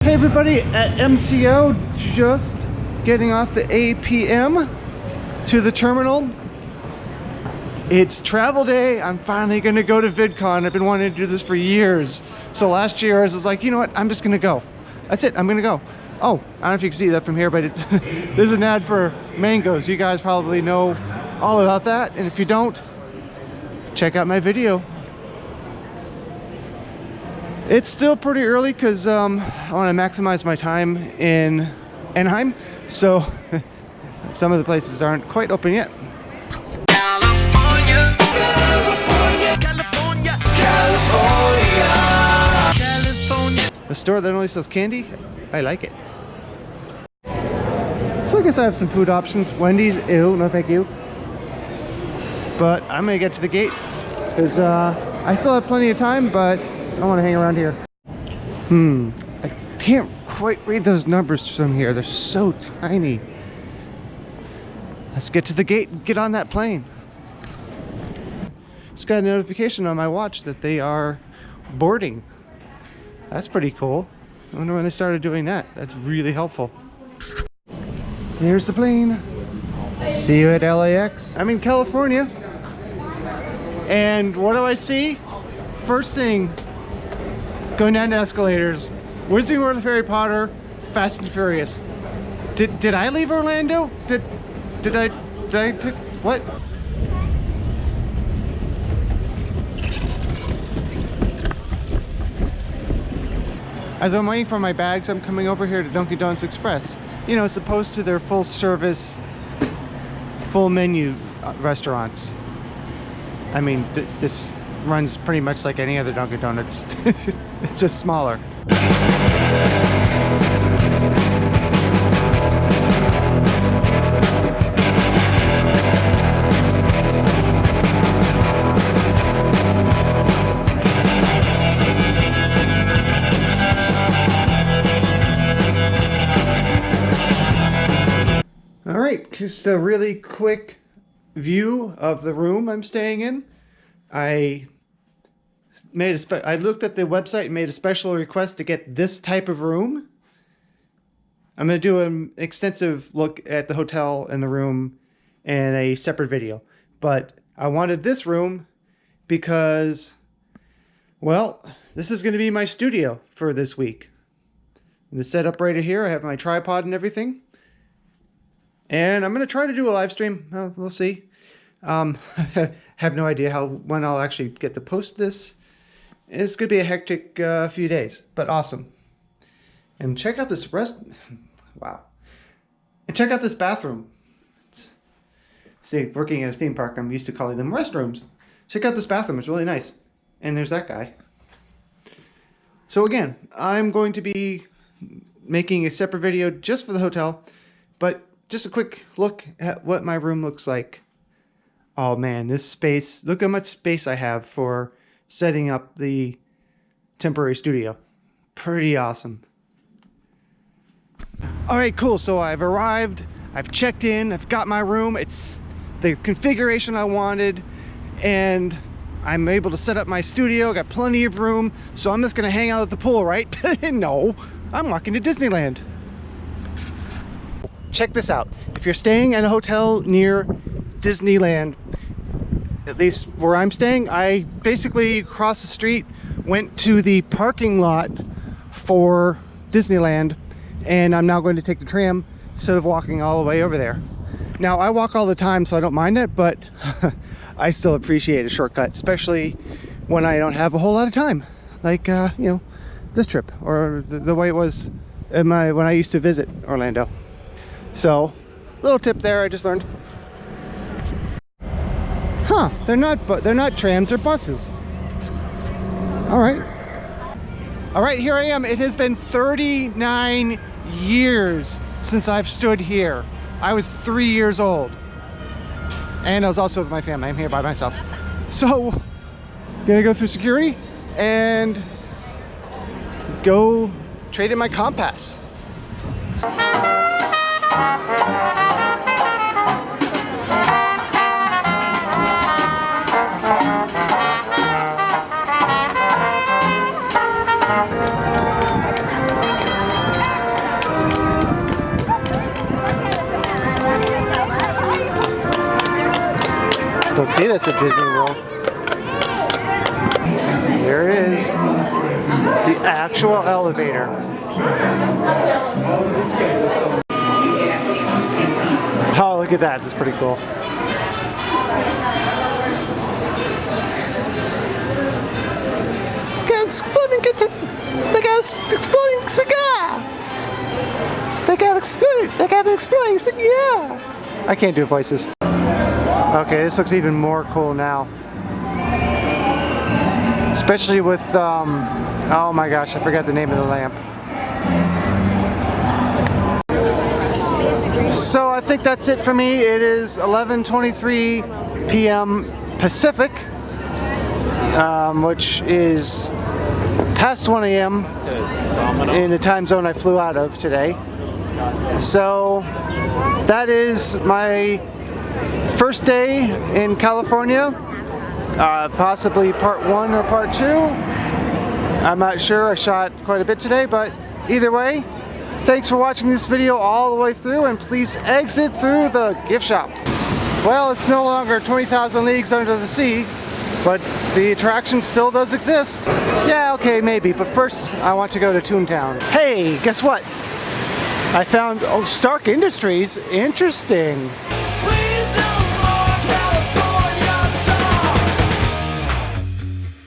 Hey everybody, at MCO, just getting off the APM to the terminal. It's travel day. I'm finally gonna go to VidCon. I've been wanting to do this for years. So last year I was like, you know what, I'm just gonna go. That's it, I'm gonna go. Oh, I don't know if you can see that from here, but it's there's an ad for mangoes. You guys probably know all about that. And if you don't, check out my video. It's still pretty early because I want to maximize my time in Anaheim, so some of the places aren't quite open yet. California, California, California, California, California. A store that only sells candy? I like it. So I guess I have some food options. Wendy's, ew, no thank you. But I'm gonna get to the gate because I still have plenty of time, but I want to hang around here. I can't quite read those numbers from here. They're so tiny. Let's get to the gate and get on that plane. Just got a notification on my watch that they are boarding. That's pretty cool. I wonder when they started doing that. That's really helpful. There's the plane. See you at LAX. I'm in California. And what do I see? First thing, going down the escalators, Wizarding World of Harry Potter, Fast and Furious. Did I leave Orlando? Did I take what? As I'm waiting for my bags, I'm coming over here to Dunkin' Donuts Express. You know, as opposed to their full service, full menu restaurants. I mean, this runs pretty much like any other Dunkin' Donuts. It's just smaller. All right, just a really quick view of the room I'm staying in. I looked at the website and made a special request to get this type of room. I'm going to do an extensive look at the hotel and the room in a separate video. But I wanted this room because, well, this is going to be my studio for this week. I'm going to set up right here. I have my tripod and everything. And I'm going to try to do a live stream. Well, we'll see. Have no idea when I'll actually get to post this. It's gonna be a hectic few days, but awesome. And check out this wow. And check out this bathroom. See, working at a theme park, I'm used to calling them restrooms. Check out this bathroom, it's really nice. And there's that guy. So again, I'm going to be making a separate video just for the hotel, but just a quick look at what my room looks like. Oh man, this space, look how much space I have for setting up the temporary studio. Pretty awesome. All right, cool. So I've arrived, I've checked in, I've got my room. It's the configuration I wanted, and I'm able to set up my studio, got plenty of room. So I'm just gonna hang out at the pool, right? No, I'm walking to Disneyland. Check this out. If you're staying at a hotel near Disneyland, at least where I'm staying, I basically across the street went to the parking lot for Disneyland, and I'm now going to take the tram instead of walking all the way over there. Now I walk all the time, so I don't mind it, but I still appreciate a shortcut, especially when I don't have a whole lot of time, like you know, this trip, or the way it was when I used to visit Orlando. So little tip there I just learned. Huh, they're not trams, they're buses. All right, here I am. It has been 39 years since I've stood here. I was 3 years old. And I was also with my family. I'm here by myself. So, gonna go through security and go trade in my compass. don't see this at Disney World. There it is. The actual elevator. Oh, look at that. That's pretty cool. They got exploding cigar. They got an exploding cigar. Yeah. I can't do voices. Okay, this looks even more cool now. Especially with, oh my gosh, I forgot the name of the lamp. So I think that's it for me. It is 11:23 p.m. Pacific, which is past 1 a.m. in the time zone I flew out of today. So that is my first day in California, possibly part 1 or part 2. I'm not sure. I shot quite a bit today, but either way, thanks for watching this video all the way through, and please exit through the gift shop. Well, it's no longer 20,000 leagues under the sea, but the attraction still does exist. Yeah, okay, maybe, but first I want to go to Toontown. Hey, guess what? I found Stark Industries. Interesting.